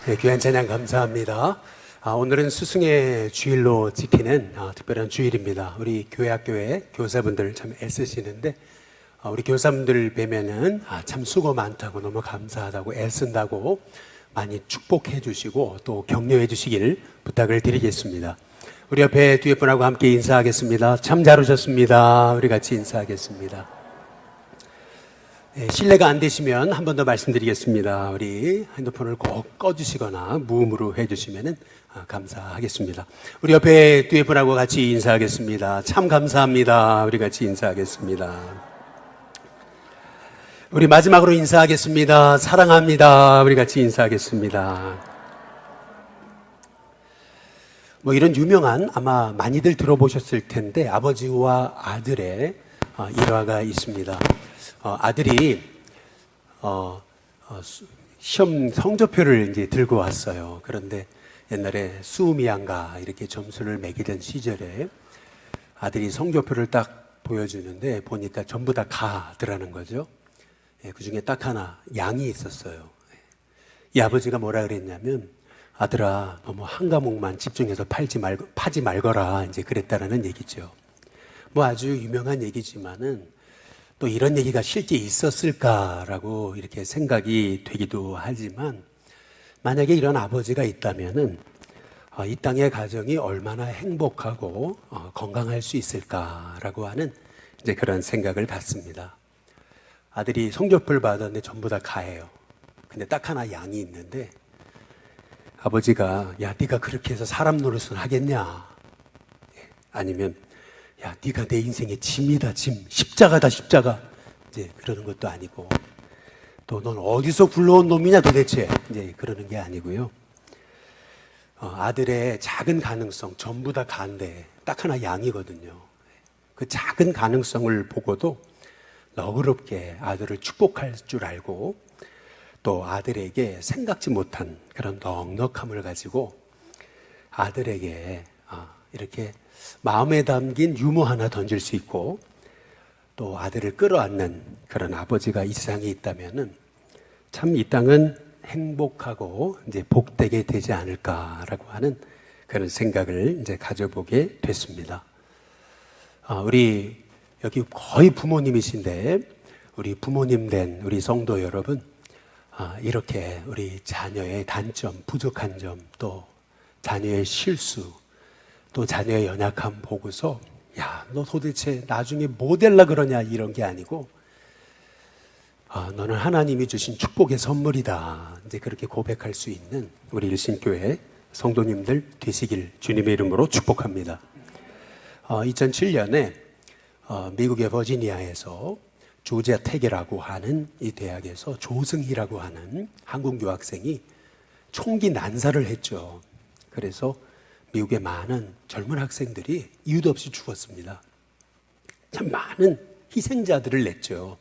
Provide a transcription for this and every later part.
네, 귀한 찬양 감사합니다. 오늘은 스승의 주일로 지키는 특별한 주일입니다. 우리 교회 학교에 교사분들 참 애쓰시는데 우리 교사분들 뵈면은 참 수고 많다고 너무 감사하다고 애쓴다고 많이 축복해 주시고 또 격려해 주시길 부탁을 드리겠습니다. 우리 옆에 뒤에 분하고 함께 인사하겠습니다. 참 잘 오셨습니다. 우리 같이 인사하겠습니다. 실례가 안 되시면 한 번 더 말씀드리겠습니다. 우리 핸드폰을 꼭 꺼주시거나 무음으로 해주시면 감사하겠습니다. 우리 옆에 뒤에 분하고 같이 인사하겠습니다. 참 감사합니다. 우리 같이 인사하겠습니다. 우리 마지막으로 인사하겠습니다. 사랑합니다. 우리 같이 인사하겠습니다. 이런 유명한 아마 많이들 들어보셨을 텐데 아버지와 아들의 일화가 있습니다. 아들이 시험 성적표를 이제 들고 왔어요. 그런데 옛날에 수음이한가 이렇게 점수를 매기던 시절에 아들이 성적표를 딱 보여주는데 보니까 전부 다 가더라는 거죠. 그 중에 딱 하나 양이 있었어요. 이 아버지가 뭐라 그랬냐면 아들아 너무 한 과목만 집중해서 파지 말거라 이제 그랬다라는 얘기죠. 아주 유명한 얘기지만은 또 이런 얘기가 실제 있었을까라고 이렇게 생각이 되기도 하지만 만약에 이런 아버지가 있다면은 이 땅의 가정이 얼마나 행복하고 건강할 수 있을까라고 하는 이제 그런 생각을 갖습니다. 아들이 성적표를 받았는데 전부 다 가예요. 근데 딱 하나 양이 있는데 아버지가 야 네가 그렇게 해서 사람 노릇은 하겠냐? 아니면 야, 네가 내 인생의 짐이다, 짐. 십자가다, 십자가. 이제 그러는 것도 아니고, 또 넌 어디서 굴러온 놈이냐 도대체. 이제 그러는 게 아니고요. 아들의 작은 가능성, 전부 다 간데, 딱 하나 양이거든요. 그 작은 가능성을 보고도 너그럽게 아들을 축복할 줄 알고, 또 아들에게 생각지 못한 그런 넉넉함을 가지고 아들에게 이렇게 마음에 담긴 유머 하나 던질 수 있고 또 아들을 끌어안는 그런 아버지가 이 세상에 있다면은 참 이 땅은 행복하고 이제 복되게 되지 않을까라고 하는 그런 생각을 이제 가져보게 됐습니다. 우리 여기 거의 부모님이신데 우리 부모님 된 우리 성도 여러분 이렇게 우리 자녀의 단점, 부족한 점, 또 자녀의 실수 또 자녀의 연약함 보고서 야, 너 도대체 나중에 뭐 될라 그러냐 이런 게 아니고 너는 하나님이 주신 축복의 선물이다. 이제 그렇게 고백할 수 있는 우리 일신교회 성도님들 되시길 주님의 이름으로 축복합니다. 2007년에 미국의 버지니아에서 조지아 텍이라고 하는 이 대학에서 조승희라고 하는 한국 유학생이 총기 난사를 했죠. 그래서 미국의 많은 젊은 학생들이 이유도 없이 죽었습니다. 참 많은 희생자들을 냈죠.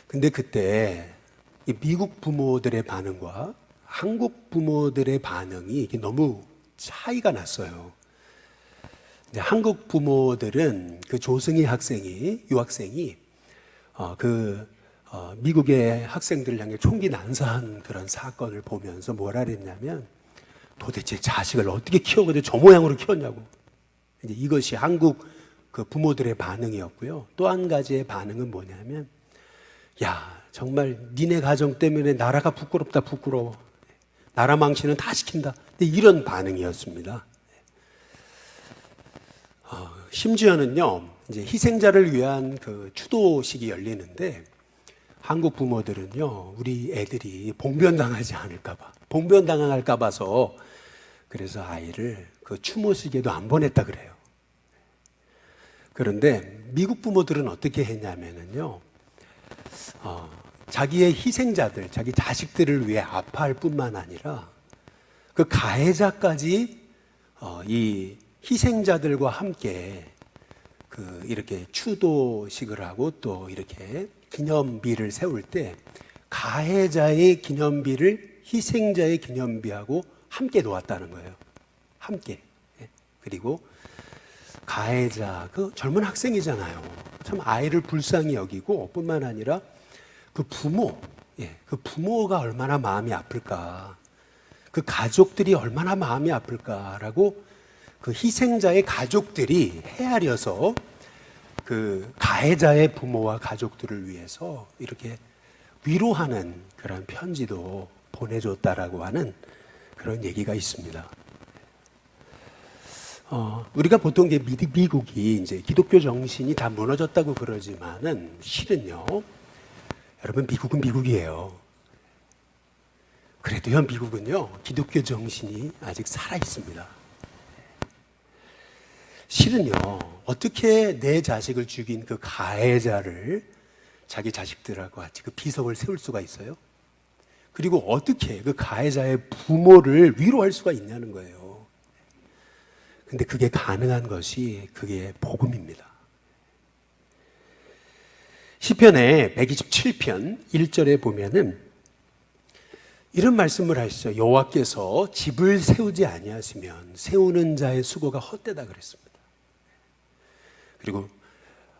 근데 그때 이 미국 부모들의 반응과 한국 부모들의 반응이 너무 차이가 났어요. 이제 한국 부모들은 그 조승희 유학생이 미국의 학생들을 향해 총기 난사한 그런 사건을 보면서 뭐라 그랬냐면 도대체 자식을 어떻게 키워가지고 저 모양으로 키웠냐고. 이제 이것이 한국 그 부모들의 반응이었고요. 또 한 가지의 반응은 뭐냐면, 야, 정말 니네 가정 때문에 나라가 부끄럽다, 부끄러워. 나라 망신은 다 시킨다. 이런 반응이었습니다. 심지어는요, 이제 희생자를 위한 그 추도식이 열리는데, 한국 부모들은요, 우리 애들이 봉변당하지 않을까봐, 봉변당할까 봐서 그래서 아이를 그 추모식에도 안 보냈다 그래요. 그런데 미국 부모들은 어떻게 했냐면요, 자기의 희생자들, 자기 자식들을 위해 아파할 뿐만 아니라 그 가해자까지 이 희생자들과 함께 이렇게 추도식을 하고 또 이렇게 기념비를 세울 때 가해자의 기념비를 희생자의 기념비하고 함께 놓았다는 거예요. 함께. 그리고 가해자, 그 젊은 학생이잖아요. 참 아이를 불쌍히 여기고 뿐만 아니라 그 부모가 얼마나 마음이 아플까. 그 가족들이 얼마나 마음이 아플까라고 그 희생자의 가족들이 헤아려서 그 가해자의 부모와 가족들을 위해서 이렇게 위로하는 그런 편지도 보내줬다라고 하는 그런 얘기가 있습니다. 우리가 보통 이제 미국이 이제 기독교 정신이 다 무너졌다고 그러지만은 실은요, 여러분 미국은 미국이에요. 그래도요, 미국은요, 기독교 정신이 아직 살아 있습니다. 실은요, 어떻게 내 자식을 죽인 그 가해자를 자기 자식들하고 같이 그 비석을 세울 수가 있어요? 그리고 어떻게 그 가해자의 부모를 위로할 수가 있냐는 거예요. 근데 그게 가능한 것이 그게 복음입니다. 시편의 127편 1절에 보면은 이런 말씀을 하시죠. 여호와께서 집을 세우지 아니하시면 세우는 자의 수고가 헛되다 그랬습니다. 그리고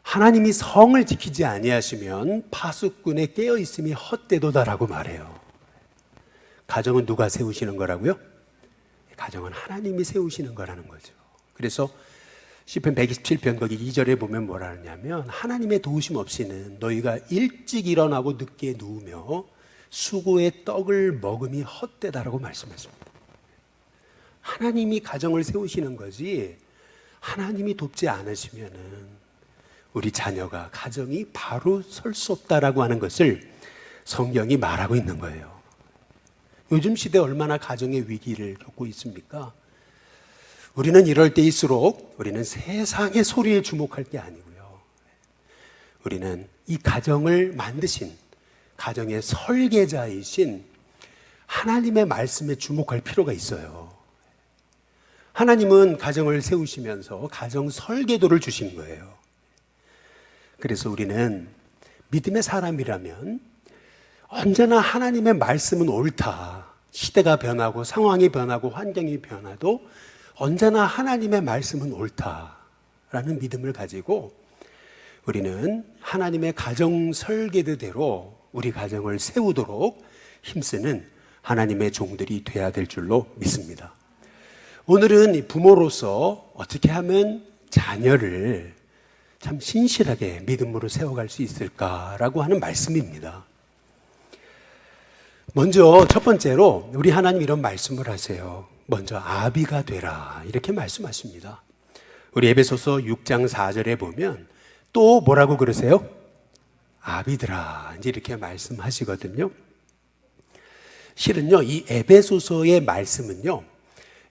하나님이 성을 지키지 아니하시면 파수꾼의 깨어 있음이 헛되도다라고 말해요. 가정은 누가 세우시는 거라고요? 가정은 하나님이 세우시는 거라는 거죠. 그래서 시편 127편 거기 2절에 보면 뭐라 하냐면 하나님의 도우심 없이는 너희가 일찍 일어나고 늦게 누우며 수고의 떡을 먹음이 헛되다라고 말씀하십니다. 하나님이 가정을 세우시는 거지 하나님이 돕지 않으시면은 우리 자녀가 가정이 바로 설 수 없다라고 하는 것을 성경이 말하고 있는 거예요. 요즘 시대 얼마나 가정의 위기를 겪고 있습니까? 우리는 이럴 때일수록 우리는 세상의 소리에 주목할 게 아니고요. 우리는 이 가정을 만드신 가정의 설계자이신 하나님의 말씀에 주목할 필요가 있어요. 하나님은 가정을 세우시면서 가정 설계도를 주신 거예요. 그래서 우리는 믿음의 사람이라면 언제나 하나님의 말씀은 옳다. 시대가 변하고 상황이 변하고 환경이 변화도 언제나 하나님의 말씀은 옳다라는 믿음을 가지고 우리는 하나님의 가정 설계대로 우리 가정을 세우도록 힘쓰는 하나님의 종들이 돼야 될 줄로 믿습니다. 오늘은 부모로서 어떻게 하면 자녀를 참 신실하게 믿음으로 세워갈 수 있을까라고 하는 말씀입니다. 먼저 첫 번째로 우리 하나님 이런 말씀을 하세요. 먼저 아비가 되라 이렇게 말씀하십니다. 우리 에베소서 6장 4절에 보면 또 뭐라고 그러세요? 아비들아 이제 이렇게 말씀하시거든요. 실은요 이 에베소서의 말씀은요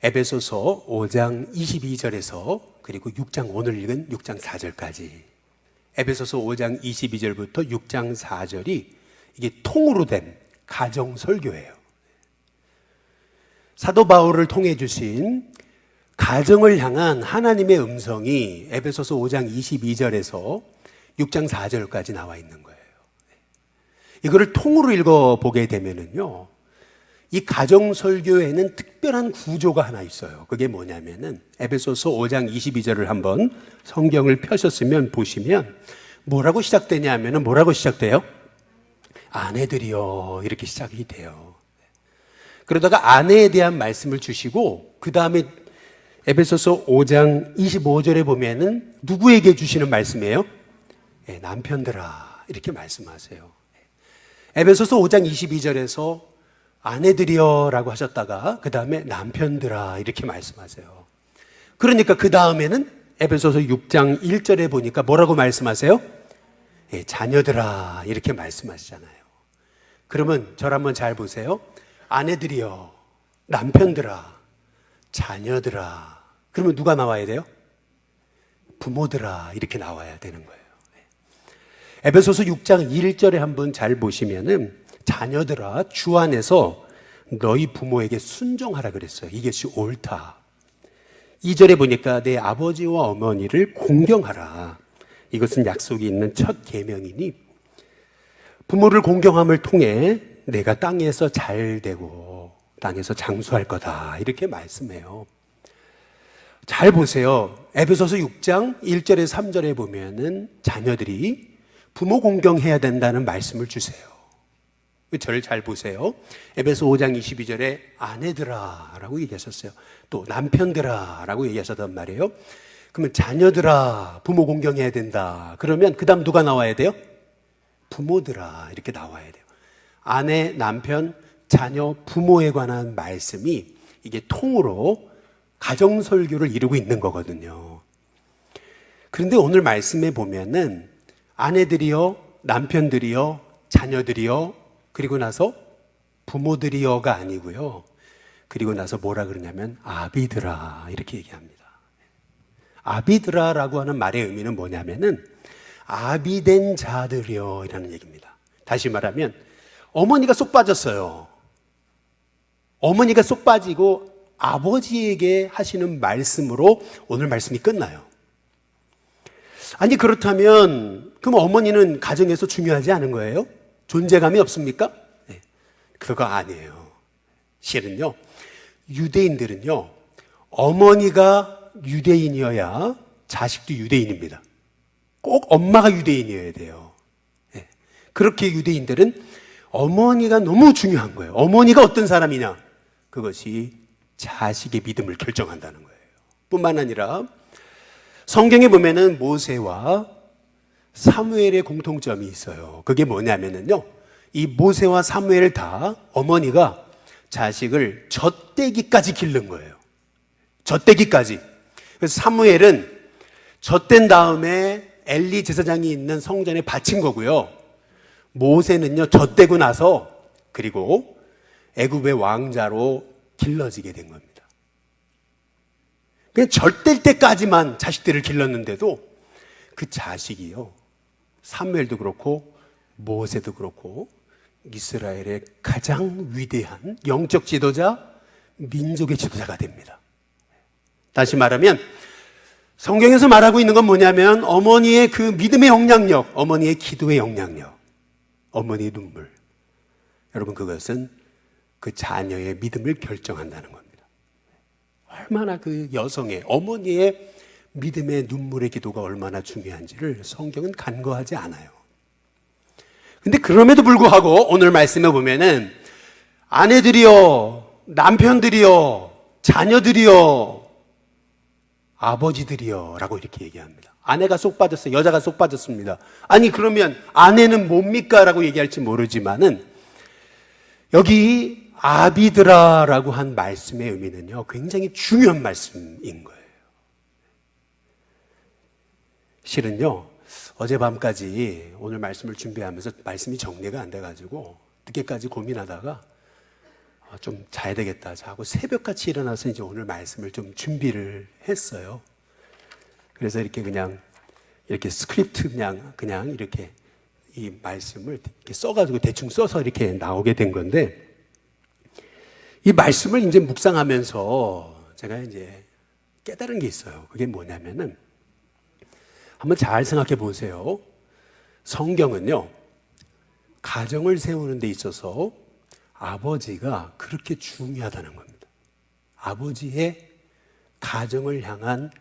에베소서 5장 22절에서 그리고 6장 오늘 읽은 6장 4절까지 에베소서 5장 22절부터 6장 4절이 이게 통으로 된 가정 설교예요. 사도 바울을 통해 주신 가정을 향한 하나님의 음성이 에베소서 5장 22절에서 6장 4절까지 나와 있는 거예요. 이거를 통으로 읽어보게 되면은요, 이 가정 설교에는 특별한 구조가 하나 있어요. 그게 뭐냐면은 에베소서 5장 22절을 한번 성경을 펴셨으면 보시면 뭐라고 시작되냐면은 뭐라고 시작돼요? 아내들이여 이렇게 시작이 돼요. 그러다가 아내에 대한 말씀을 주시고 그 다음에 에베소서 5장 25절에 보면은 누구에게 주시는 말씀이에요? 네, 남편들아 이렇게 말씀하세요. 에베소서 5장 22절에서 아내들이여 라고 하셨다가 그 다음에 남편들아 이렇게 말씀하세요. 그러니까 그 다음에는 에베소서 6장 1절에 보니까 뭐라고 말씀하세요? 네, 자녀들아 이렇게 말씀하시잖아요. 그러면 저를 한번 잘 보세요. 아내들이여, 남편들아, 자녀들아. 그러면 누가 나와야 돼요? 부모들아 이렇게 나와야 되는 거예요. 에베소서 6장 1절에 한번 잘 보시면은 자녀들아 주 안에서 너희 부모에게 순종하라 그랬어요. 이것이 옳다. 2절에 보니까 내 아버지와 어머니를 공경하라. 이것은 약속이 있는 첫 계명이니 부모를 공경함을 통해 내가 땅에서 잘 되고 땅에서 장수할 거다 이렇게 말씀해요. 잘 보세요. 에베소서 6장 1절에 3절에 보면은 자녀들이 부모 공경해야 된다는 말씀을 주세요. 그 저를 잘 보세요. 에베소 5장 22절에 아내들아 라고 얘기하셨어요. 또 남편들아 라고 얘기하셨단 말이에요. 그러면 자녀들아 부모 공경해야 된다. 그러면 그 다음 누가 나와야 돼요? 부모들아 이렇게 나와야 돼요. 아내, 남편, 자녀, 부모에 관한 말씀이 이게 통으로 가정설교를 이루고 있는 거거든요. 그런데 오늘 말씀에 보면은 아내들이요, 남편들이요, 자녀들이요, 그리고 나서 부모들이요가 아니고요. 그리고 나서 뭐라 그러냐면 아비들아 이렇게 얘기합니다. 아비들아라고 하는 말의 의미는 뭐냐면은 아비된 자들이요 이라는 얘기입니다. 다시 말하면 어머니가 쏙 빠졌어요. 어머니가 쏙 빠지고 아버지에게 하시는 말씀으로 오늘 말씀이 끝나요. 아니 그렇다면 그럼 어머니는 가정에서 중요하지 않은 거예요? 존재감이 없습니까? 네, 그거 아니에요. 실은요, 유대인들은요, 어머니가 유대인이어야 자식도 유대인입니다. 꼭 엄마가 유대인이어야 돼요. 네, 그렇게 유대인들은 어머니가 너무 중요한 거예요. 어머니가 어떤 사람이냐? 그것이 자식의 믿음을 결정한다는 거예요. 뿐만 아니라 성경에 보면은 모세와 사무엘의 공통점이 있어요. 그게 뭐냐면은요, 이 모세와 사무엘 다 어머니가 자식을 젖대기까지 기른 거예요. 젖대기까지. 그래서 사무엘은 젖댄 다음에 엘리 제사장이 있는 성전에 바친 거고요. 모세는요, 젖대고 나서 그리고 애굽의 왕자로 길러지게 된 겁니다. 그냥 젖댈 때까지만 자식들을 길렀는데도 그 자식이요, 사무엘도 그렇고 모세도 그렇고 이스라엘의 가장 위대한 영적 지도자, 민족의 지도자가 됩니다. 다시 말하면 성경에서 말하고 있는 건 뭐냐면 어머니의 그 믿음의 영향력, 어머니의 기도의 영향력, 어머니의 눈물, 여러분 그것은 그 자녀의 믿음을 결정한다는 겁니다. 얼마나 그 여성의, 어머니의 믿음의 눈물의 기도가 얼마나 중요한지를 성경은 간과하지 않아요. 근데 그럼에도 불구하고 오늘 말씀에 보면은 아내들이요, 남편들이요, 자녀들이요, 아버지들이요 라고 이렇게 얘기합니다. 아내가 쏙 빠졌어요. 여자가 쏙 빠졌습니다. 아니 그러면 아내는 뭡니까? 라고 얘기할지 모르지만은 여기 아비드라 라고 한 말씀의 의미는요, 굉장히 중요한 말씀인 거예요. 실은요, 어젯밤까지 오늘 말씀을 준비하면서 말씀이 정리가 안 돼가지고 늦게까지 고민하다가 좀 자야 되겠다 자고 새벽같이 일어나서 이제 오늘 말씀을 좀 준비를 했어요. 그래서 이렇게 그냥 이렇게 스크립트 그냥 이렇게 이 말씀을 이렇게 써가지고 대충 써서 이렇게 나오게 된 건데, 이 말씀을 이제 묵상하면서 제가 이제 깨달은 게 있어요. 그게 뭐냐면은 한번 잘 생각해 보세요. 성경은요, 가정을 세우는 데 있어서 아버지가 그렇게 중요하다는 겁니다. 아버지의 가정을 향한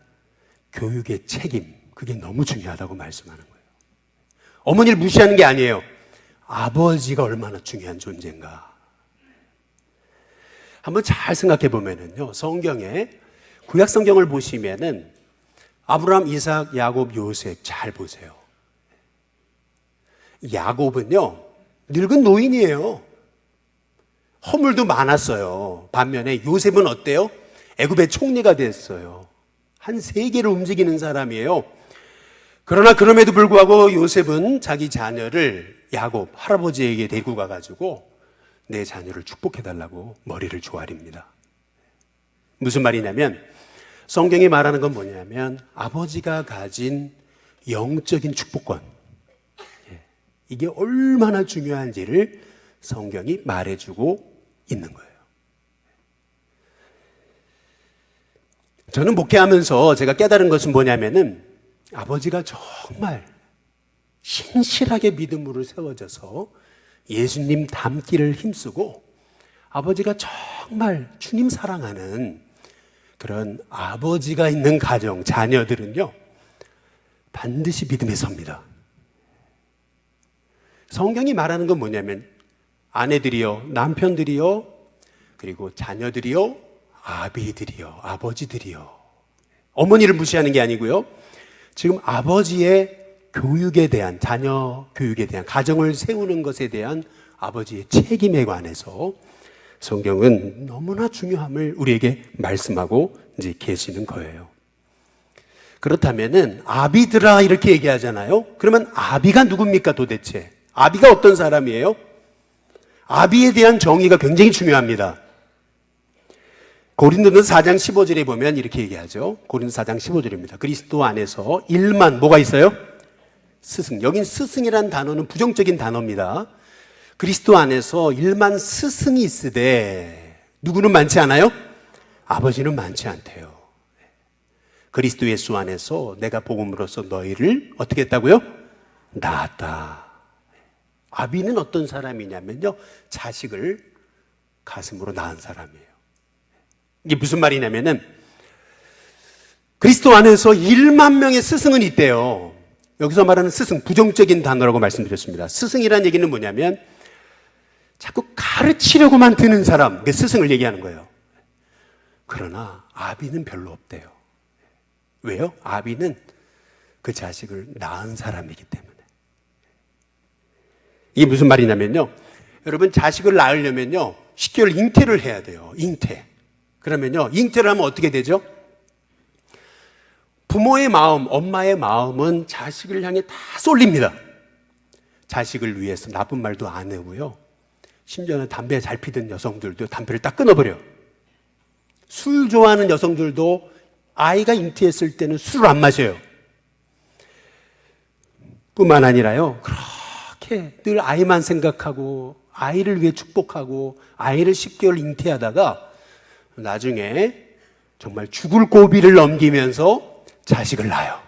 교육의 책임, 그게 너무 중요하다고 말씀하는 거예요. 어머니를 무시하는 게 아니에요. 아버지가 얼마나 중요한 존재인가. 한번 잘 생각해 보면은요, 성경에 구약 성경을 보시면은 아브라함, 이삭, 야곱, 요셉 잘 보세요. 야곱은요, 늙은 노인이에요. 허물도 많았어요. 반면에 요셉은 어때요? 애굽의 총리가 됐어요. 한 세계를 움직이는 사람이에요. 그러나 그럼에도 불구하고 요셉은 자기 자녀를 야곱, 할아버지에게 데리고 가가지고 내 자녀를 축복해달라고 머리를 조아립니다. 무슨 말이냐면 성경이 말하는 건 뭐냐면 아버지가 가진 영적인 축복권, 이게 얼마나 중요한지를 성경이 말해주고 있는 거예요. 저는 목회하면서 제가 깨달은 것은 뭐냐면은 아버지가 정말 신실하게 믿음으로 세워져서 예수님 닮기를 힘쓰고 아버지가 정말 주님 사랑하는 그런 아버지가 있는 가정, 자녀들은요, 반드시 믿음에 섭니다. 성경이 말하는 건 뭐냐면 아내들이요, 남편들이요, 그리고 자녀들이요, 아비들이요, 아버지들이요. 어머니를 무시하는 게 아니고요. 지금 아버지의 교육에 대한, 자녀 교육에 대한, 가정을 세우는 것에 대한 아버지의 책임에 관해서 성경은 너무나 중요함을 우리에게 말씀하고 이제 계시는 거예요. 그렇다면은 아비들아 이렇게 얘기하잖아요. 그러면 아비가 누굽니까 도대체? 아비가 어떤 사람이에요? 아비에 대한 정의가 굉장히 중요합니다. 고린도전서 4장 15절에 보면 이렇게 얘기하죠. 고린도전서 4장 15절입니다. 그리스도 안에서 일만 뭐가 있어요? 스승. 여긴 스승이란 단어는 부정적인 단어입니다. 그리스도 안에서 일만 스승이 있으되 누구는 많지 않아요? 아버지는 많지 않대요. 그리스도 예수 안에서 내가 복음으로써 너희를 어떻게 했다고요? 낳았다. 아비는 어떤 사람이냐면요, 자식을 가슴으로 낳은 사람이에요. 이게 무슨 말이냐면은 그리스도 안에서 1만 명의 스승은 있대요. 여기서 말하는 스승, 부정적인 단어라고 말씀드렸습니다. 스승이라는 얘기는 뭐냐면 자꾸 가르치려고만 드는 사람, 그게 스승을 얘기하는 거예요. 그러나 아비는 별로 없대요. 왜요? 아비는 그 자식을 낳은 사람이기 때문에. 이게 무슨 말이냐면요, 여러분 자식을 낳으려면요 10개월 잉태를 해야 돼요. 잉태. 그러면요 잉태를 하면 어떻게 되죠? 부모의 마음, 엄마의 마음은 자식을 향해 다 쏠립니다. 자식을 위해서 나쁜 말도 안 하고요, 심지어는 담배 잘 피던 여성들도 담배를 딱 끊어버려요. 술 좋아하는 여성들도 아이가 잉태했을 때는 술을 안 마셔요. 뿐만 아니라요, 그렇게 늘 아이만 생각하고 아이를 위해 축복하고 아이를 10개월 잉태하다가 나중에 정말 죽을 고비를 넘기면서 자식을 낳아요.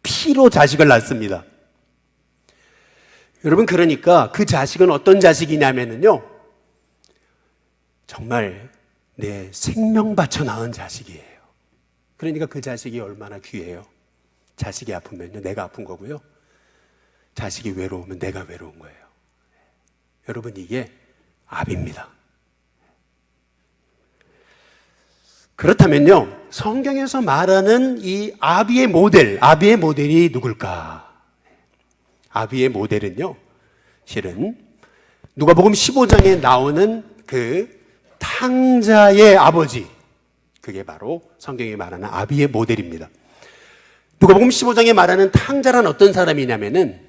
피로 자식을 낳습니다. 여러분, 그러니까 그 자식은 어떤 자식이냐면요, 정말 내 생명 바쳐 낳은 자식이에요. 그러니까 그 자식이 얼마나 귀해요. 자식이 아프면요 내가 아픈 거고요, 자식이 외로우면 내가 외로운 거예요. 여러분, 이게 아비입니다. 그렇다면요, 성경에서 말하는 이 아비의 모델이 누굴까? 아비의 모델은요, 실은 누가복음 15장에 나오는 그 탕자의 아버지, 그게 바로 성경이 말하는 아비의 모델입니다. 누가복음 15장에 말하는 탕자란 어떤 사람이냐면은,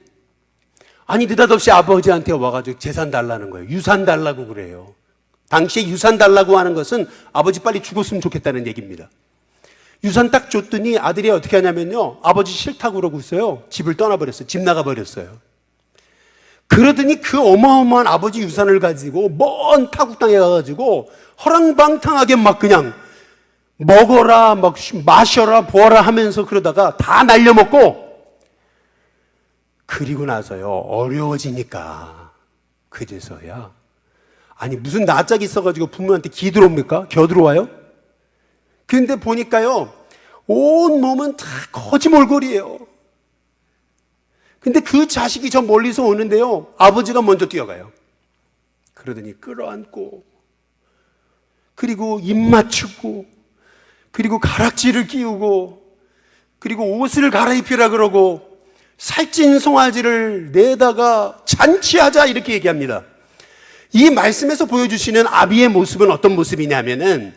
아니 느닷없이 아버지한테 와가지고 재산 달라는 거예요. 유산 달라고 그래요. 당시에 유산 달라고 하는 것은 아버지 빨리 죽었으면 좋겠다는 얘기입니다. 유산 딱 줬더니 아들이 어떻게 하냐면요, 아버지 싫다고 그러고 있어요. 집을 떠나버렸어요. 집 나가버렸어요. 그러더니 그 어마어마한 아버지 유산을 가지고 먼 타국 땅에 가가지고 허랑방탕하게 막 그냥 먹어라, 막 마셔라, 부어라 하면서 그러다가 다 날려먹고, 그리고 나서요 어려워지니까 그제서야, 아니 무슨 낯짝이 있어가지고 부모한테 기 들어옵니까? 겨 들어와요? 근데 보니까요 온 몸은 다 거지몰골이에요. 근데 그 자식이 저 멀리서 오는데요, 아버지가 먼저 뛰어가요. 그러더니 끌어안고, 그리고 입 맞추고, 그리고 가락지를 끼우고, 그리고 옷을 갈아입히라 그러고, 살찐 송아지를 내다가 잔치하자 이렇게 얘기합니다. 이 말씀에서 보여주시는 아비의 모습은 어떤 모습이냐면은,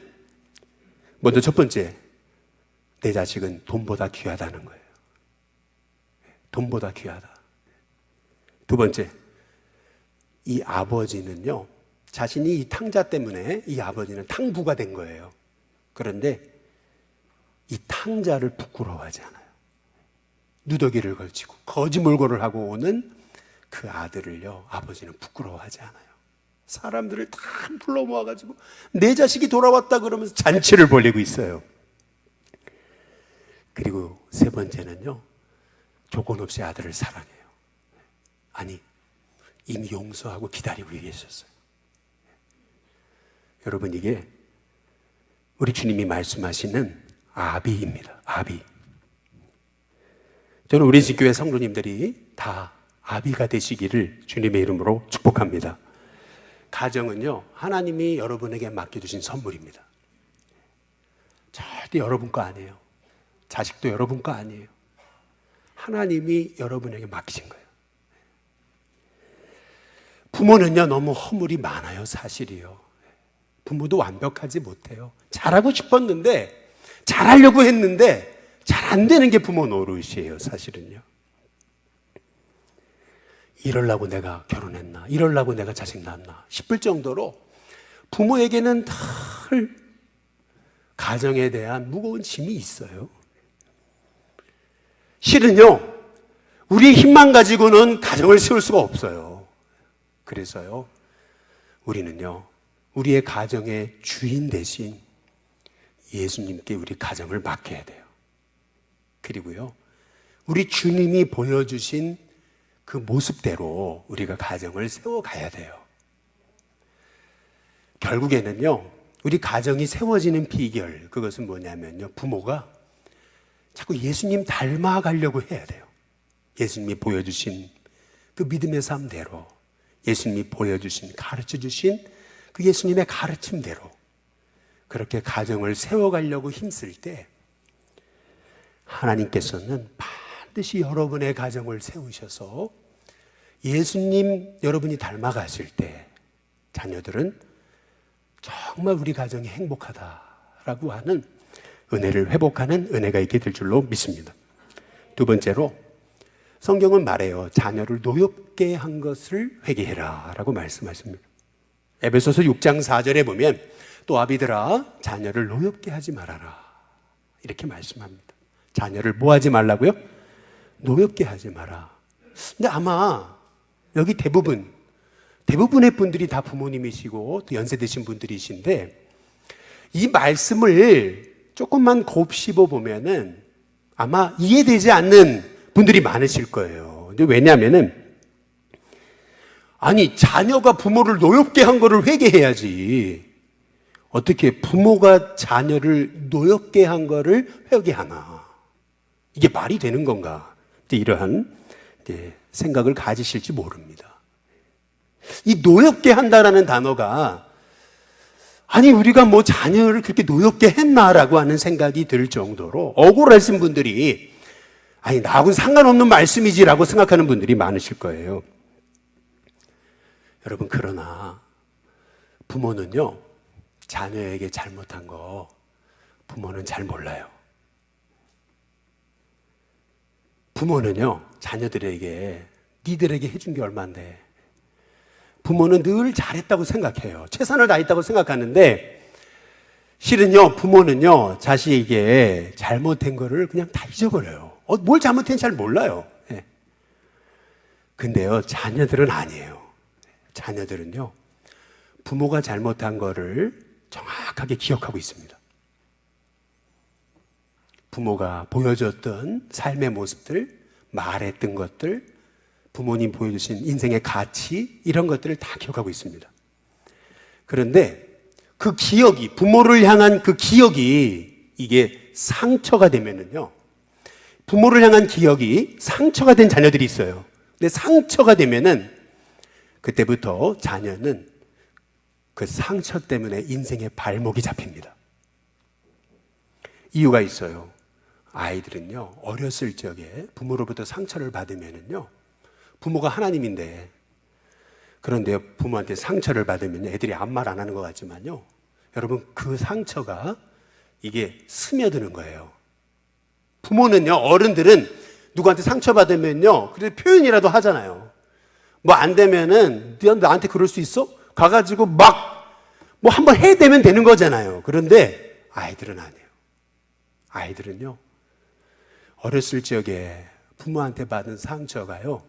먼저 첫 번째, 내 자식은 돈보다 귀하다는 거예요. 돈보다 귀하다. 두 번째, 이 아버지는요, 자신이 이 탕자 때문에 이 아버지는 탕부가 된 거예요. 그런데 이 탕자를 부끄러워하지 않아요. 누더기를 걸치고 거지몰골을 하고 오는 그 아들을요, 아버지는 부끄러워하지 않아요. 사람들을 다 불러 모아가지고 내 자식이 돌아왔다 그러면서 잔치를 벌이고 있어요. 그리고 세 번째는요, 조건 없이 아들을 사랑해요. 아니, 이미 용서하고 기다리고 계셨어요. 여러분, 이게 우리 주님이 말씀하시는 아비입니다. 아비. 저는 우리 집교회 성도님들이 다 아비가 되시기를 주님의 이름으로 축복합니다. 가정은요, 하나님이 여러분에게 맡겨주신 선물입니다. 절대 여러분 거 아니에요. 자식도 여러분 거 아니에요. 하나님이 여러분에게 맡기신 거예요. 부모는요, 너무 허물이 많아요, 사실이요. 부모도 완벽하지 못해요. 잘하고 싶었는데, 잘하려고 했는데, 잘 안 되는 게 부모 노릇이에요, 사실은요. 이러려고 내가 결혼했나, 이러려고 내가 자식 낳았나 싶을 정도로 부모에게는 늘 가정에 대한 무거운 짐이 있어요. 실은요, 우리의 힘만 가지고는 가정을 세울 수가 없어요. 그래서요, 우리는요, 우리의 가정의 주인 대신 예수님께 우리 가정을 맡겨야 돼요. 그리고요, 우리 주님이 보여주신 그 모습대로 우리가 가정을 세워가야 돼요. 결국에는요, 우리 가정이 세워지는 비결, 그것은 뭐냐면요, 부모가 자꾸 예수님 닮아가려고 해야 돼요. 예수님이 보여주신 그 믿음의 삶대로, 예수님이 보여주신, 가르쳐주신 그 예수님의 가르침대로 그렇게 가정을 세워가려고 힘쓸 때 하나님께서는 반드시 여러분의 가정을 세우셔서 예수님 여러분이 닮아가실 때 자녀들은 정말 우리 가정이 행복하다라고 하는 은혜를 회복하는 은혜가 있게 될 줄로 믿습니다. 두 번째로 성경은 말해요. 자녀를 노엽게 한 것을 회개해라 라고 말씀하십니다. 에베소서 6장 4절에 보면 또 아비들아 자녀를 노엽게 하지 말아라 이렇게 말씀합니다. 자녀를 뭐 하지 말라고요? 노엽게 하지 마라. 근데 아마 여기 대부분의 분들이 다 부모님이시고 또 연세 드신 분들이신데 이 말씀을 조금만 곱씹어 보면은 아마 이해되지 않는 분들이 많으실 거예요. 근데 왜냐하면은 아니 자녀가 부모를 노엽게 한 거를 회개해야지 어떻게 부모가 자녀를 노엽게 한 거를 회개하나 이게 말이 되는 건가 이러한 생각을 가지실지 모릅니다. 이 노엽게 한다라는 단어가 아니 우리가 뭐 자녀를 그렇게 노엽게 했나라고 하는 생각이 들 정도로 억울하신 분들이 아니 나하고는 상관없는 말씀이지라고 생각하는 분들이 많으실 거예요. 여러분 그러나 부모는요 자녀에게 잘못한 거 부모는 잘 몰라요. 부모는요 자녀들에게 니들에게 해준 게 얼만데 부모는 늘 잘했다고 생각해요. 최선을 다했다고 생각하는데 실은요 부모는요 자식에게 잘못한 거를 그냥 다 잊어버려요. 뭘 잘못했는지 잘 몰라요. 근데요 자녀들은 아니에요. 자녀들은요 부모가 잘못한 거를 정확하게 기억하고 있습니다. 부모가 보여줬던 삶의 모습들, 말했던 것들, 부모님 보여주신 인생의 가치 이런 것들을 다 기억하고 있습니다. 그런데 그 기억이 부모를 향한 그 기억이 이게 상처가 되면은요 부모를 향한 기억이 상처가 된 자녀들이 있어요. 근데 상처가 되면은 그때부터 자녀는 그 상처 때문에 인생의 발목이 잡힙니다. 이유가 있어요. 아이들은요 어렸을 적에 부모로부터 상처를 받으면은요 부모가 하나님인데 그런데 부모한테 상처를 받으면 애들이 아무 말 안 하는 것 같지만요 여러분 그 상처가 이게 스며드는 거예요. 부모는요 어른들은 누구한테 상처받으면요 그래도 표현이라도 하잖아요. 뭐 안 되면은 나한테 그럴 수 있어? 가가지고 막 뭐 한번 해대면 되는 거잖아요. 그런데 아이들은 아니에요. 아이들은요 어렸을 적에 부모한테 받은 상처가요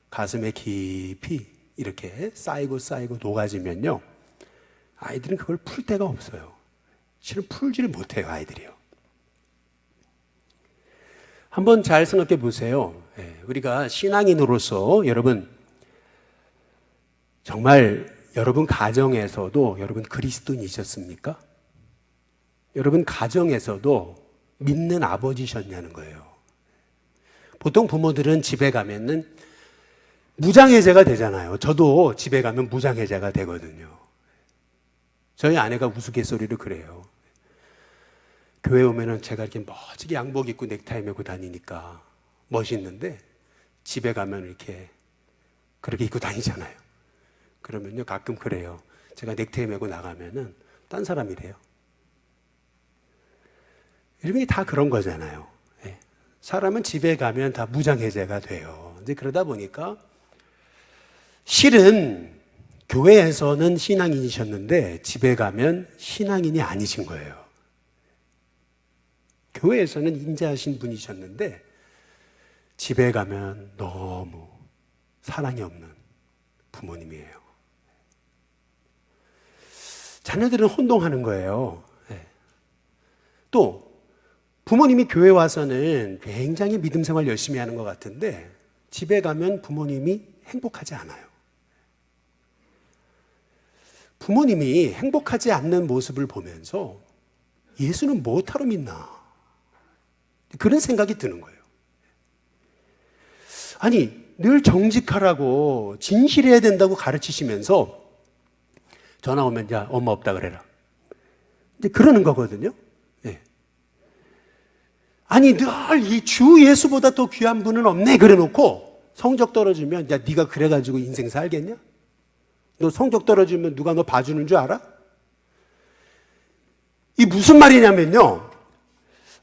가슴에 깊이 이렇게 쌓이고 녹아지면요 아이들은 그걸 풀 데가 없어요. 실은 풀지를 못해요. 아이들이요. 한번 잘 생각해 보세요. 우리가 신앙인으로서 여러분 정말 여러분 가정에서도 여러분 그리스도인이셨습니까? 여러분 가정에서도 믿는 아버지셨냐는 거예요. 보통 부모들은 집에 가면은 무장해제가 되잖아요. 저도 집에 가면 무장해제가 되거든요. 저희 아내가 우스갯소리로 그래요. 교회 오면은 제가 이렇게 멋지게 양복 입고 넥타이 메고 다니니까 멋있는데 집에 가면 이렇게 그렇게 입고 다니잖아요. 그러면요 가끔 그래요. 제가 넥타이 메고 나가면은 딴 사람이래요. 이런 게 다 그런 거잖아요. 사람은 집에 가면 다 무장해제가 돼요. 이제 그러다 보니까 실은 교회에서는 신앙인이셨는데 집에 가면 신앙인이 아니신 거예요. 교회에서는 인자하신 분이셨는데 집에 가면 너무 사랑이 없는 부모님이에요. 자녀들은 혼동하는 거예요. 또 부모님이 교회 와서는 굉장히 믿음 생활 열심히 하는 것 같은데 집에 가면 부모님이 행복하지 않아요. 부모님이 행복하지 않는 모습을 보면서 예수는 뭐하러 믿나? 그런 생각이 드는 거예요. 아니, 늘 정직하라고 진실해야 된다고 가르치시면서 전화 오면 야, 엄마 없다 그래라. 이제 그러는 거거든요. 아니 늘 이 주 예수보다 더 귀한 분은 없네 그래놓고 성적 떨어지면 야 네가 그래가지고 인생 살겠냐? 너 성적 떨어지면 누가 너 봐주는 줄 알아? 이 무슨 말이냐면요.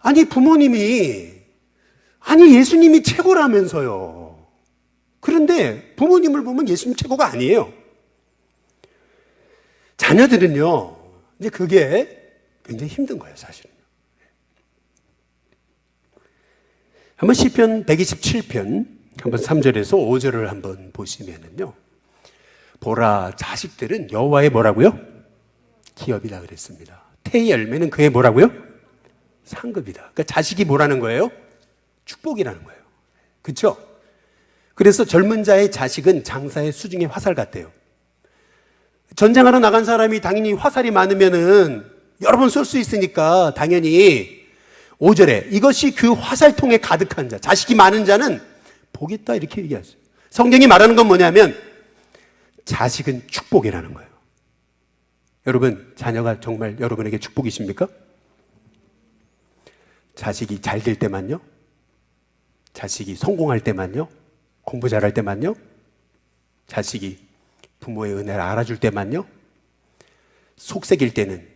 아니 부모님이 아니 예수님이 최고라면서요. 그런데 부모님을 보면 예수님 최고가 아니에요. 자녀들은요. 이제 그게 굉장히 힘든 거예요 사실은. 한번 시편 127편 한번 3절에서 5절을 한번 보시면은요. 보라 자식들은 여호와의 뭐라고요? 기업이다 그랬습니다. 태의 열매는 그의 뭐라고요? 상급이다. 그러니까 자식이 뭐라는 거예요? 축복이라는 거예요. 그렇죠? 그래서 젊은 자의 자식은 장사의 수중의 화살 같대요. 전쟁하러 나간 사람이 당연히 화살이 많으면은 여러 번 쏠 수 있으니까 당연히 5절에 이것이 그 화살통에 가득한 자, 자식이 많은 자는 복이 있다 이렇게 얘기하죠. 성경이 말하는 건 뭐냐면 자식은 축복이라는 거예요. 여러분 자녀가 정말 여러분에게 축복이십니까? 자식이 잘 될 때만요? 자식이 성공할 때만요? 공부 잘할 때만요? 자식이 부모의 은혜를 알아줄 때만요? 속색일 때는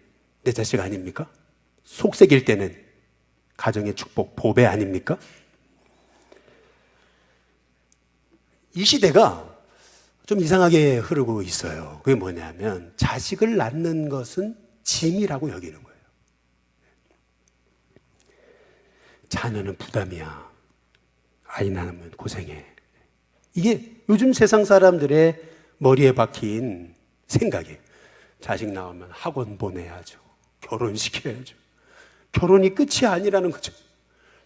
내 자식 아닙니까? 속색일 때는 가정의 축복, 보배 아닙니까? 이 시대가 좀 이상하게 흐르고 있어요. 그게 뭐냐면 자식을 낳는 것은 짐이라고 여기는 거예요. 자녀는 부담이야. 아이 낳으면 고생해. 이게 요즘 세상 사람들의 머리에 박힌 생각이에요. 자식 낳으면 학원 보내야죠. 결혼시켜야죠. 결혼이 끝이 아니라는 거죠.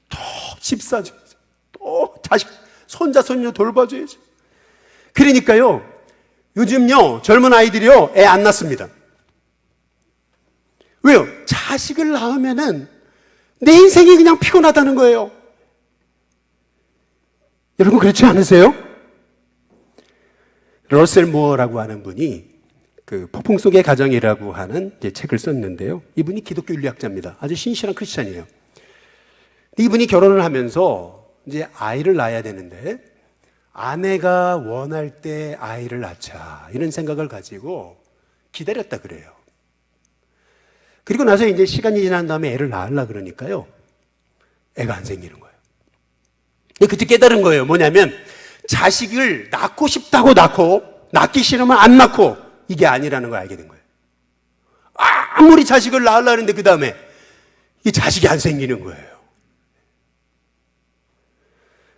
더 집 사줘야죠. 또 자식, 손자, 손녀 돌봐줘야죠. 그러니까요, 요즘요, 젊은 아이들이요, 애 안 낳습니다. 왜요? 자식을 낳으면은 내 인생이 그냥 피곤하다는 거예요. 여러분, 그렇지 않으세요? 러셀 무어라고 하는 분이 그 폭풍 속의 가정이라고 하는 이제 책을 썼는데요. 이분이 기독교 윤리학자입니다. 아주 신실한 크리스찬이에요. 이분이 결혼을 하면서 이제 아이를 낳아야 되는데 아내가 원할 때 아이를 낳자 이런 생각을 가지고 기다렸다 그래요. 그리고 나서 이제 시간이 지난 다음에 애를 낳으려 그러니까요. 애가 안 생기는 거예요. 그때 깨달은 거예요. 뭐냐면 자식을 낳고 싶다고 낳고 낳기 싫으면 안 낳고 이게 아니라는 걸 알게 된 거예요. 아무리 자식을 낳으려고 하는데 그 다음에 이 자식이 안 생기는 거예요.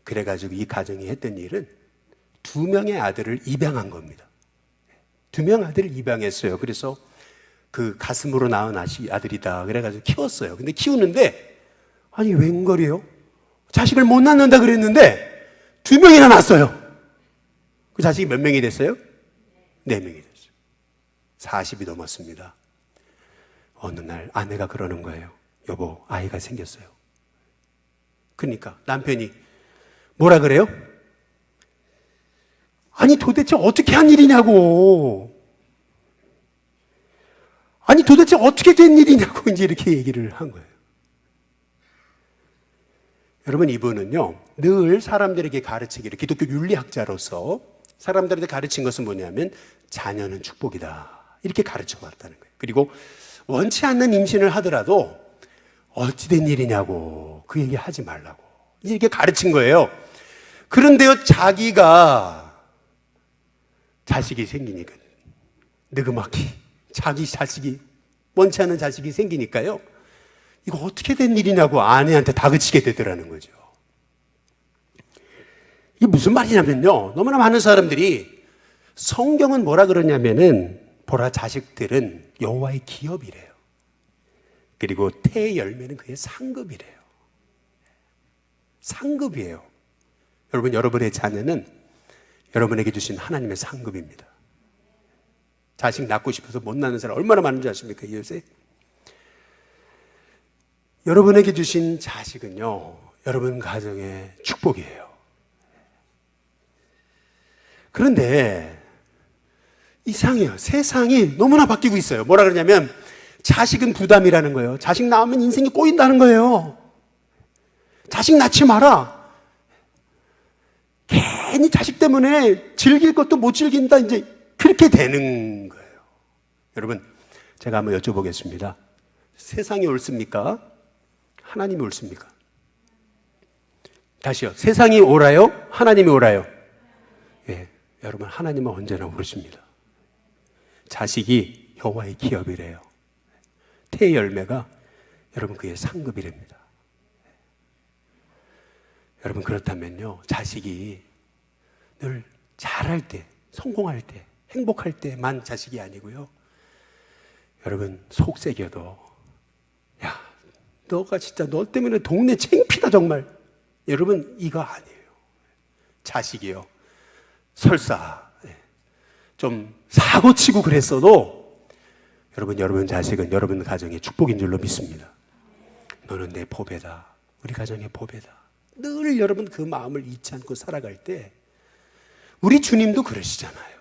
그래가지고 이 가정이 했던 일은 2명의 아들을 입양한 겁니다. 2명 아들을 입양했어요. 그래서 그 가슴으로 낳은 아들이다. 그래가지고 키웠어요. 근데 키우는데 아니 웬걸이에요? 자식을 못 낳는다 그랬는데 2명이나 낳았어요. 그 자식이 몇 명이 됐어요? 4명이 됐어요. 40이 넘었습니다. 어느 날 아내가 그러는 거예요. 여보, 아이가 생겼어요. 그러니까 남편이 뭐라 그래요? 아니 도대체 어떻게 한 일이냐고. 아니 도대체 어떻게 된 일이냐고 이제 이렇게 얘기를 한 거예요. 여러분, 이분은요 늘 사람들에게 가르치기를, 기독교 윤리학자로서 사람들한테 가르친 것은 뭐냐면 자녀는 축복이다 이렇게 가르쳐 왔다는 거예요. 그리고 원치 않는 임신을 하더라도 어찌된 일이냐고 그 얘기 하지 말라고 이렇게 가르친 거예요. 그런데요 자기가 자식이 생기니까 느그마키 자기 자식이 원치 않는 자식이 생기니까요 이거 어떻게 된 일이냐고 아내한테 다그치게 되더라는 거죠. 이게 무슨 말이냐면요, 너무나 많은 사람들이 성경은 뭐라 그러냐면은 보라 자식들은 여호와의 기업이래요. 그리고 태의 열매는 그의 상급이래요. 상급이에요. 여러분, 여러분의 자녀는 여러분에게 주신 하나님의 상급입니다. 자식 낳고 싶어서 못 낳는 사람 얼마나 많은지 아십니까? 이 요새 여러분에게 주신 자식은요 여러분 가정의 축복이에요. 그런데 이상해요. 세상이 너무나 바뀌고 있어요. 뭐라 그러냐면 자식은 부담이라는 거예요. 자식 낳으면 인생이 꼬인다는 거예요. 자식 낳지 마라. 괜히 자식 때문에 즐길 것도 못 즐긴다, 이제 그렇게 되는 거예요. 여러분, 제가 한번 여쭤보겠습니다. 세상이 옳습니까? 하나님이 옳습니까? 다시요. 세상이 옳아요? 하나님이 옳아요? 예, 여러분, 하나님은 언제나 옳으십니다. 자식이 여호와의 기업이래요. 태의 열매가 여러분 그의 상급이랍니다. 여러분, 그렇다면요 자식이 늘 잘할 때, 성공할 때, 행복할 때만 자식이 아니고요 여러분 속삭여도 야 너가 진짜 너 때문에 동네 창피다 정말, 여러분 이거 아니에요. 자식이요 설사 좀 사고치고 그랬어도 여러분 자식은 여러분 가정의 축복인 줄로 믿습니다. 너는 내 보배다, 우리 가정의 보배다. 늘 여러분 그 마음을 잊지 않고 살아갈 때 우리 주님도 그러시잖아요.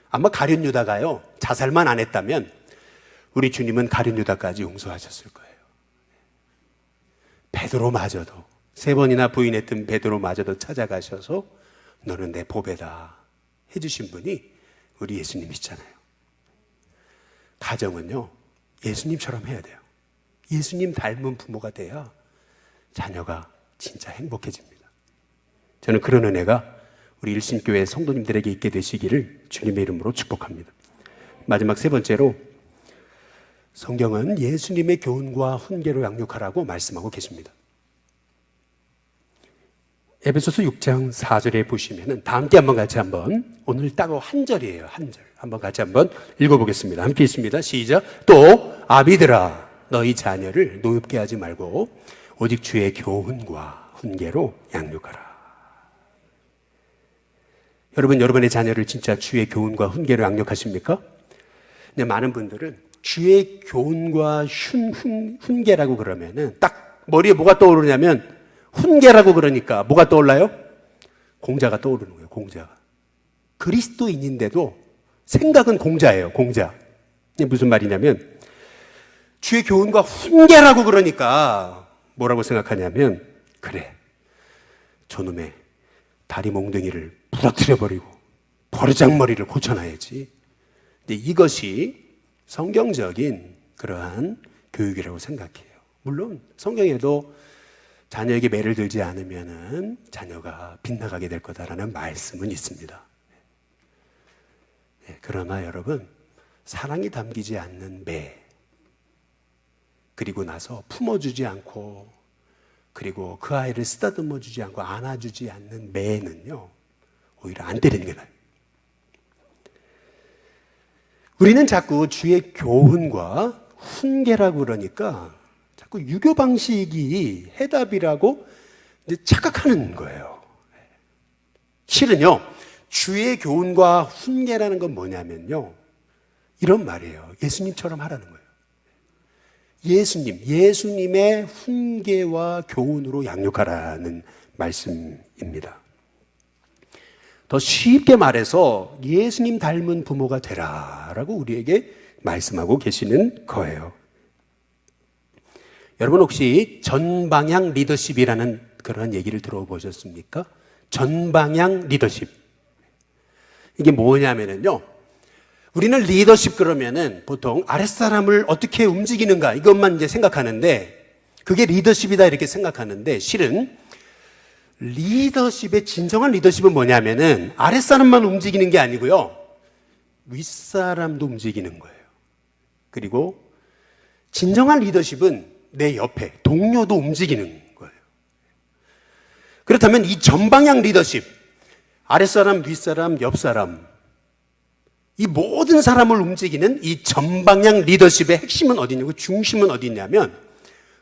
아마 가룟 유다가요 자살만 안 했다면 우리 주님은 가룟 유다까지 용서하셨을 거예요. 베드로마저도 3번이나 부인했던 베드로마저도 찾아가셔서 너는 내 보배다 해주신 분이 우리 예수님이시잖아요. 가정은요 예수님처럼 해야 돼요. 예수님 닮은 부모가 돼야 자녀가 진짜 행복해집니다. 저는 그런 은혜가 우리 일신교회 성도님들에게 있게 되시기를 주님의 이름으로 축복합니다. 마지막 3번째로, 성경은 예수님의 교훈과 훈계로 양육하라고 말씀하고 계십니다. 에베소서 6장 4절에 보시면은 다 함께 한번 같이 한번, 오늘 딱 한 절이에요. 한 절 한번 같이 한번 읽어보겠습니다. 함께 있습니다. 시작. 또 아비들아 너희 자녀를 노엽게 하지 말고 오직 주의 교훈과 훈계로 양육하라. 여러분, 여러분의 자녀를 진짜 주의 교훈과 훈계로 양육하십니까? 근데 많은 분들은 주의 교훈과 훈계라고 그러면은 딱 머리에 뭐가 떠오르냐면 훈계라고 그러니까 뭐가 떠올라요? 공자가 떠오르는 거예요. 공자가. 그리스도인인데도 생각은 공자예요. 공자. 이게 무슨 말이냐면 주의 교훈과 훈계라고 그러니까 뭐라고 생각하냐면, 그래 저놈의 다리 몽둥이를 부러뜨려버리고 버르장머리를 고쳐놔야지. 근데 이것이 성경적인 그러한 교육이라고 생각해요. 물론 성경에도 자녀에게 매를 들지 않으면 자녀가 빗나가게 될 거다라는 말씀은 있습니다. 그러나 여러분, 사랑이 담기지 않는 매, 그리고 나서 품어주지 않고, 그리고 그 아이를 쓰다듬어 주지 않고 안아주지 않는 매는요 오히려 안 때리는 게 나아요. 우리는 자꾸 주의 교훈과 훈계라고 그러니까 자꾸 유교 방식이 해답이라고 이제 착각하는 거예요. 실은요 주의 교훈과 훈계라는 건 뭐냐면요 이런 말이에요. 예수님처럼 하라는 거예요. 예수님의 훈계와 교훈으로 양육하라는 말씀입니다. 더 쉽게 말해서 예수님 닮은 부모가 되라라고 우리에게 말씀하고 계시는 거예요. 여러분 혹시 전방향 리더십이라는 그런 얘기를 들어보셨습니까? 전방향 리더십. 이게 뭐냐면요. 우리는 리더십 그러면은 보통 아랫사람을 어떻게 움직이는가 이것만 이제 생각하는데 그게 리더십이다 이렇게 생각하는데 실은 리더십의 진정한 리더십은 뭐냐면은 아랫사람만 움직이는 게 아니고요. 윗사람도 움직이는 거예요. 그리고 진정한 리더십은 내 옆에 동료도 움직이는 거예요. 그렇다면 이 전방향 리더십, 아랫사람, 윗사람, 옆사람 이 모든 사람을 움직이는 이 전방향 리더십의 핵심은 어디냐고 중심은 어디 있냐면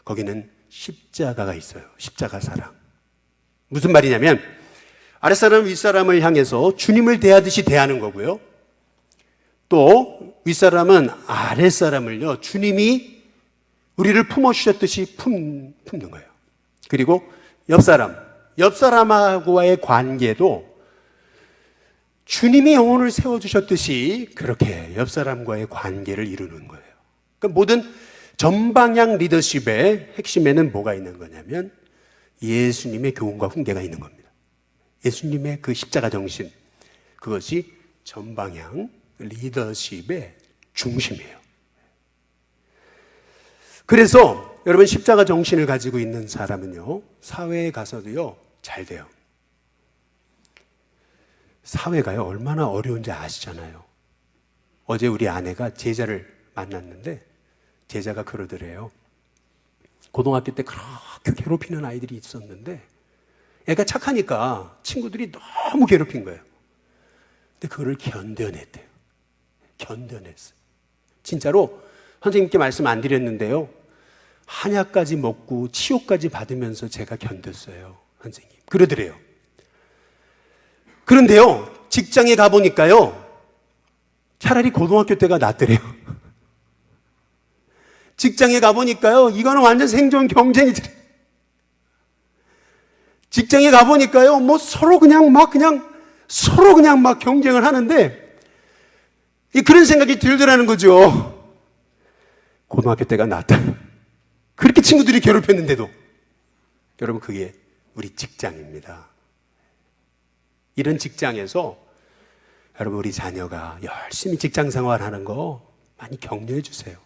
거기는 십자가가 있어요. 십자가 사랑. 무슨 말이냐면 아랫사람, 윗사람을 향해서 주님을 대하듯이 대하는 거고요. 또 윗사람은 아랫사람을요. 주님이 우리를 품어주셨듯이 품는 거예요. 그리고 옆사람하고의 관계도 주님이 영혼을 세워주셨듯이 그렇게 옆사람과의 관계를 이루는 거예요. 그러니까 모든 전방향 리더십의 핵심에는 뭐가 있는 거냐면 예수님의 교훈과 훈계가 있는 겁니다. 예수님의 그 십자가 정신, 그것이 전방향 리더십의 중심이에요. 그래서 여러분 십자가 정신을 가지고 있는 사람은요, 사회에 가서도요, 잘 돼요. 사회가요, 얼마나 어려운지 아시잖아요. 어제 우리 아내가 제자를 만났는데, 제자가 그러더래요. 고등학교 때 그렇게 괴롭히는 아이들이 있었는데, 애가 착하니까 친구들이 너무 괴롭힌 거예요. 근데 그거를 견뎌냈대요. 견뎌냈어요. 진짜로 선생님께 말씀 안 드렸는데요. 한약까지 먹고 치료까지 받으면서 제가 견뎠어요. 선생님. 그러더래요. 그런데요, 직장에 가보니까요, 차라리 고등학교 때가 낫더래요. 직장에 가보니까요, 이거는 완전 생존 경쟁이더래요. 직장에 가보니까요, 뭐 서로 그냥 막 경쟁을 하는데, 그런 생각이 들더라는 거죠. 고등학교 때가 낫다. 그렇게 친구들이 괴롭혔는데도. 여러분, 그게 우리 직장입니다. 이런 직장에서 여러분 우리 자녀가 열심히 직장 생활하는 거 많이 격려해 주세요.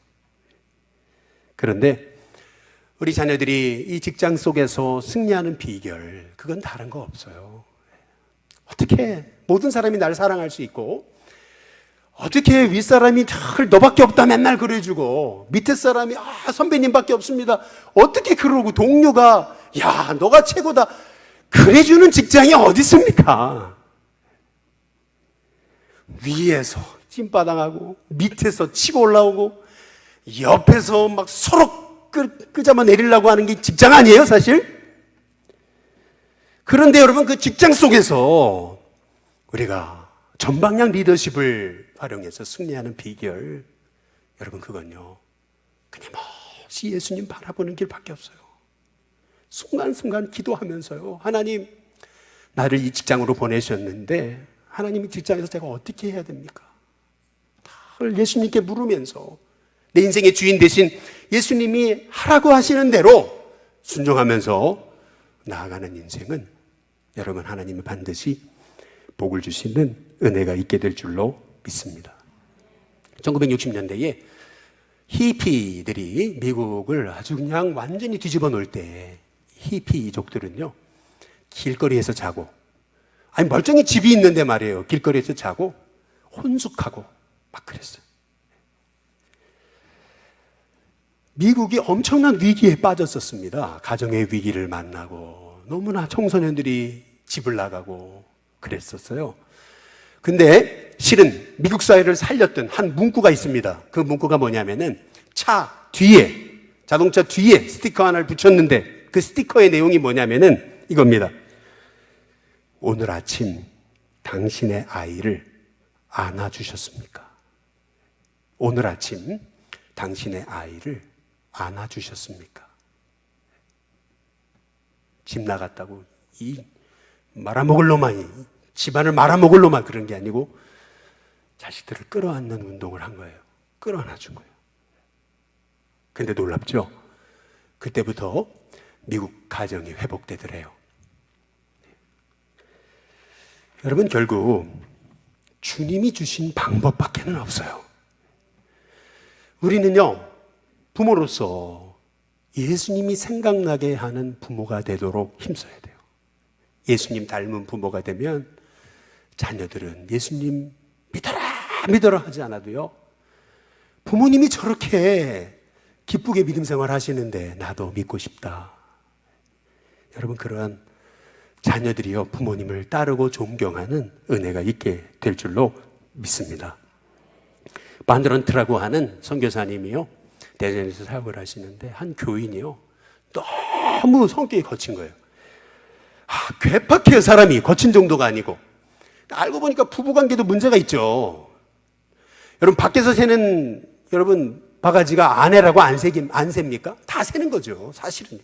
그런데 우리 자녀들이 이 직장 속에서 승리하는 비결, 그건 다른 거 없어요. 어떻게 모든 사람이 나를 사랑할 수 있고, 어떻게 윗사람이 늘 너밖에 없다 맨날 그래주고, 밑에 사람이 선배님밖에 없습니다 어떻게 그러고, 동료가 야 너가 최고다 그래주는 직장이 어디 있습니까? 위에서 찐바당하고 밑에서 치고 올라오고 옆에서 막 서로 끄잡아 내리려고 하는 게 직장 아니에요, 사실? 그런데 여러분, 그 직장 속에서 우리가 전방향 리더십을 활용해서 승리하는 비결, 여러분 그건요, 끊임없이 예수님 바라보는 길밖에 없어요. 순간순간 기도하면서요, 하나님 나를 이 직장으로 보내셨는데 하나님 이 직장에서 제가 어떻게 해야 됩니까? 늘 예수님께 물으면서 내 인생의 주인 되신 예수님이 하라고 하시는 대로 순종하면서 나아가는 인생은 여러분 하나님은 반드시 복을 주시는 은혜가 있게 될 줄로 믿습니다. 1960년대에 히피들이 미국을 아주 그냥 완전히 뒤집어 놓을 때 히피족들은요, 길거리에서 자고, 아니 멀쩡히 집이 있는데 말이에요, 길거리에서 자고 혼숙하고 막 그랬어요. 미국이 엄청난 위기에 빠졌었습니다. 가정의 위기를 만나고 너무나 청소년들이 집을 나가고 그랬었어요. 근데 실은 미국 사회를 살렸던 한 문구가 있습니다. 그 문구가 뭐냐면은 자동차 뒤에 스티커 하나를 붙였는데 그 스티커의 내용이 뭐냐면은 이겁니다. 오늘 아침 당신의 아이를 안아주셨습니까? 오늘 아침 당신의 아이를 안아주셨습니까? 집 나갔다고 이 말아먹을 놈아니 집안을 말아먹을 놈만 그런 게 아니고 자식들을 끌어안는 운동을 한 거예요. 끌어안아 준 거예요. 근데 놀랍죠? 그때부터 미국 가정이 회복되더래요. 여러분, 결국 주님이 주신 방법밖에는 없어요. 우리는요, 부모로서 예수님이 생각나게 하는 부모가 되도록 힘써야 돼요. 예수님 닮은 부모가 되면 자녀들은 예수님 믿어라 하지 않아도요, 부모님이 저렇게 기쁘게 믿음 생활 하시는데 나도 믿고 싶다. 여러분, 그러한 자녀들이요, 부모님을 따르고 존경하는 은혜가 있게 될 줄로 믿습니다. 반드런트라고 하는 선교사님이요, 대전에서 사역을 하시는데 한 교인이요, 너무 성격이 거친 거예요. 괴팍해요. 사람이 거친 정도가 아니고. 알고 보니까 부부관계도 문제가 있죠. 여러분, 밖에서 새는 여러분 바가지가 아내라고 안 셉니까? 다 세는 거죠, 사실은요.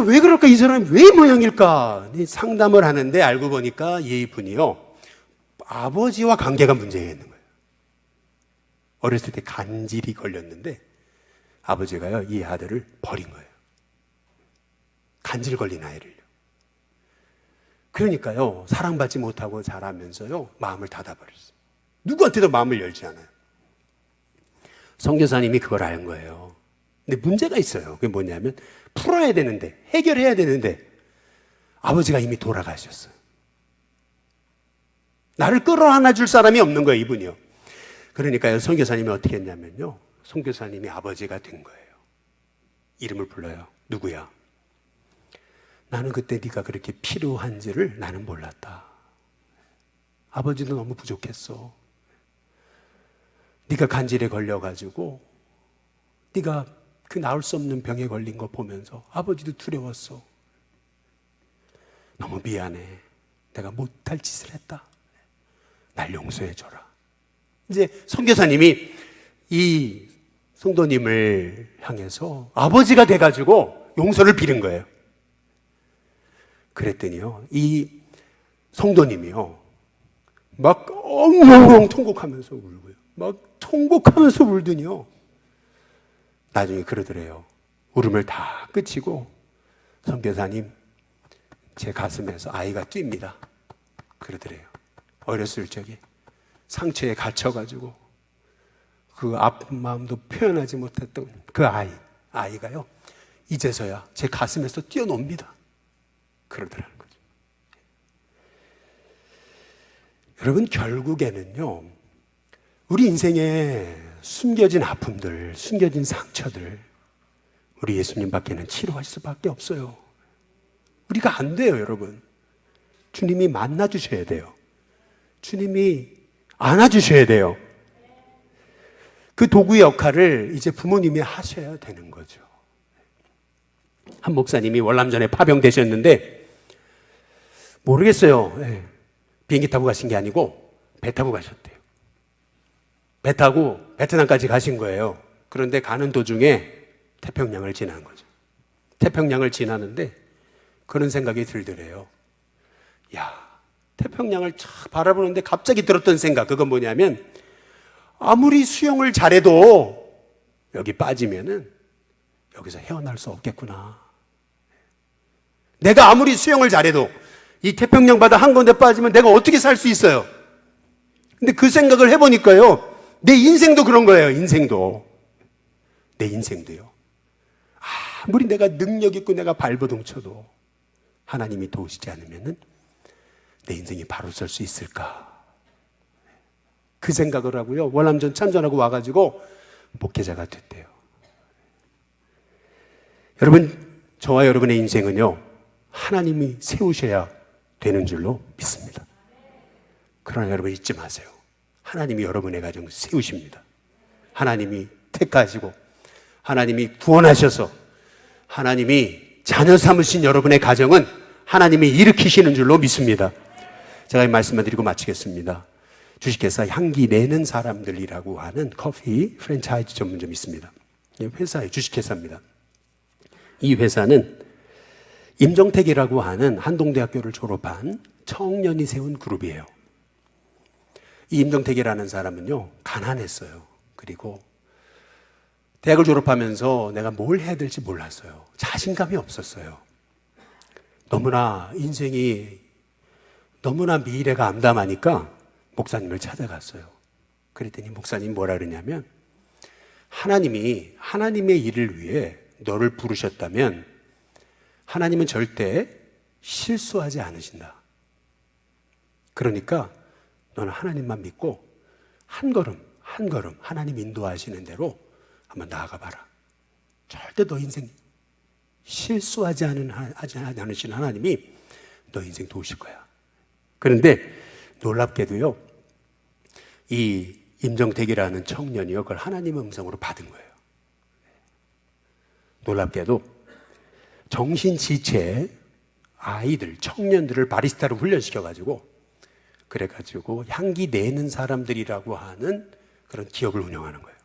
왜 그럴까? 이 사람이 왜 모양일까? 상담을 하는데 알고 보니까 이분이요, 아버지와 관계가 문제가 있는 거예요. 어렸을 때 간질이 걸렸는데 아버지가요, 이 아들을 버린 거예요. 간질 걸린 아이를요. 그러니까요, 사랑받지 못하고 자라면서요, 마음을 닫아버렸어요. 누구한테도 마음을 열지 않아요. 선교사님이 그걸 알 거예요. 근데 문제가 있어요. 그게 뭐냐면, 풀어야 되는데, 해결해야 되는데 아버지가 이미 돌아가셨어요. 나를 끌어안아 줄 사람이 없는 거예요, 이분이요. 그러니까요, 선교사님이 어떻게 했냐면요, 선교사님이 아버지가 된 거예요. 이름을 불러요. 누구야? 나는 그때 네가 그렇게 필요한지를 나는 몰랐다. 아버지도 너무 부족했어. 네가 간질에 걸려가지고 네가 그 나을 수 없는 병에 걸린 거 보면서 아버지도 두려웠어. 너무 미안해. 내가 못할 짓을 했다. 날 용서해줘라. 이제 선교사님이 이 성도님을 향해서 아버지가 돼가지고 용서를 빌은 거예요. 그랬더니요, 이 성도님이요, 막 엉엉 통곡하면서 울고요. 막 통곡하면서 울더니요, 나중에 그러더래요. 울음을 다 그치고, 선교사님, 제 가슴에서 아이가 뜁니다. 그러더래요. 어렸을 적에 상처에 갇혀가지고 그 아픈 마음도 표현하지 못했던 그 아이가요, 이제서야 제 가슴에서 뛰어놉니다. 그러더라는 거죠. 여러분, 결국에는요, 우리 인생에 숨겨진 아픔들, 숨겨진 상처들, 우리 예수님밖에는 치료할 수밖에 없어요. 우리가 안 돼요, 여러분. 주님이 만나 주셔야 돼요. 주님이 안아 주셔야 돼요. 그 도구의 역할을 이제 부모님이 하셔야 되는 거죠. 한 목사님이 월남전에 파병되셨는데 모르겠어요. 비행기 타고 가신 게 아니고 배 타고 가셨대요. 배 타고 베트남까지 가신 거예요. 그런데 가는 도중에 태평양을 지나는 거죠. 태평양을 지나는데 그런 생각이 들더래요. 야, 태평양을 쫙 바라보는데 갑자기 들었던 생각, 그건 뭐냐면, 아무리 수영을 잘해도 여기 빠지면은 여기서 헤어날 수 없겠구나. 내가 아무리 수영을 잘해도 이 태평양 바다 한가운데 빠지면 내가 어떻게 살 수 있어요? 근데 그 생각을 해보니까요, 내 인생도 그런 거예요. 인생도. 내 인생도요. 아무리 내가 능력 있고 내가 발버둥 쳐도 하나님이 도우시지 않으면은 내 인생이 바로 설 수 있을까? 그 생각을 하고요, 월남전 참전하고 와가지고 목회자가 됐대요. 여러분, 저와 여러분의 인생은요, 하나님이 세우셔야 되는 줄로 믿습니다. 그러나 여러분 잊지 마세요. 하나님이 여러분의 가정을 세우십니다. 하나님이 택하시고 하나님이 구원하셔서 하나님이 자녀 삼으신 여러분의 가정은 하나님이 일으키시는 줄로 믿습니다. 제가 이 말씀을 드리고 마치겠습니다. 주식회사 향기 내는 사람들이라고 하는 커피 프랜차이즈 전문점이 있습니다. 회사의 주식회사입니다. 이 회사는 임정택이라고 하는 한동대학교를 졸업한 청년이 세운 그룹이에요. 이 임정택이라는 사람은요, 가난했어요. 그리고 대학을 졸업하면서 내가 뭘 해야 될지 몰랐어요. 자신감이 없었어요. 너무나 인생이 너무나 미래가 암담하니까 목사님을 찾아갔어요. 그랬더니 목사님 뭐라 그러냐면, 하나님이 하나님의 일을 위해 너를 부르셨다면 하나님은 절대 실수하지 않으신다. 그러니까 너는 하나님만 믿고 한 걸음 한 걸음 하나님 인도하시는 대로 한번 나아가봐라. 절대 너 인생 실수하지 않으신 하나님이 너 인생 도우실 거야. 그런데 놀랍게도요, 이 임정택이라는 청년이요, 그걸 하나님의 음성으로 받은 거예요. 놀랍게도 정신지체 아이들, 청년들을 바리스타로 훈련시켜가지고, 그래가지고 향기 내는 사람들이라고 하는 그런 기업을 운영하는 거예요.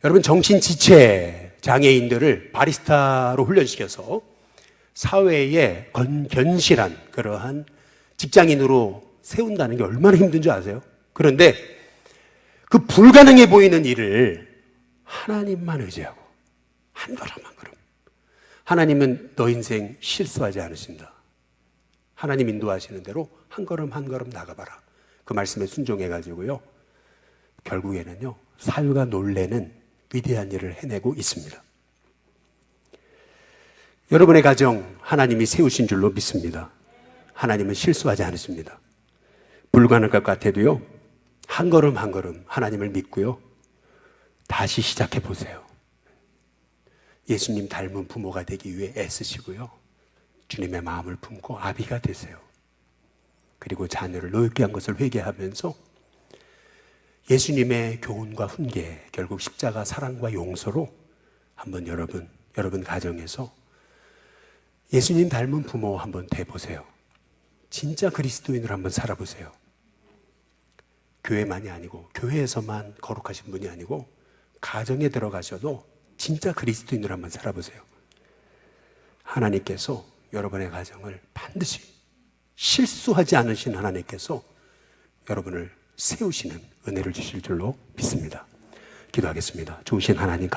여러분, 정신지체 장애인들을 바리스타로 훈련시켜서 사회에 견실한 그러한 직장인으로 세운다는 게 얼마나 힘든 줄 아세요? 그런데 그 불가능해 보이는 일을 하나님만 의지하고 한 걸음 한 걸음, 하나님은 너 인생 실수하지 않으신다. 하나님 인도하시는 대로 한 걸음 한 걸음 나가봐라. 그 말씀에 순종해가지고요, 결국에는요, 사유가 놀래는 위대한 일을 해내고 있습니다. 여러분의 가정 하나님이 세우신 줄로 믿습니다. 하나님은 실수하지 않으십니다. 불가능할 것 같아도요, 한 걸음 한 걸음 하나님을 믿고요, 다시 시작해 보세요. 예수님 닮은 부모가 되기 위해 애쓰시고요, 주님의 마음을 품고 아비가 되세요. 그리고 자녀를 노엽게 한 것을 회개하면서 예수님의 교훈과 훈계, 결국 십자가 사랑과 용서로 한번 여러분 가정에서 예수님 닮은 부모 한번 돼보세요. 진짜 그리스도인으로 한번 살아보세요. 교회만이 아니고, 교회에서만 거룩하신 분이 아니고 가정에 들어가셔도 진짜 그리스도인으로 한번 살아보세요. 하나님께서 여러분의 가정을 반드시, 실수하지 않으신 하나님께서 여러분을 세우시는 은혜를 주실 줄로 믿습니다. 기도하겠습니다. 좋으신 하나님,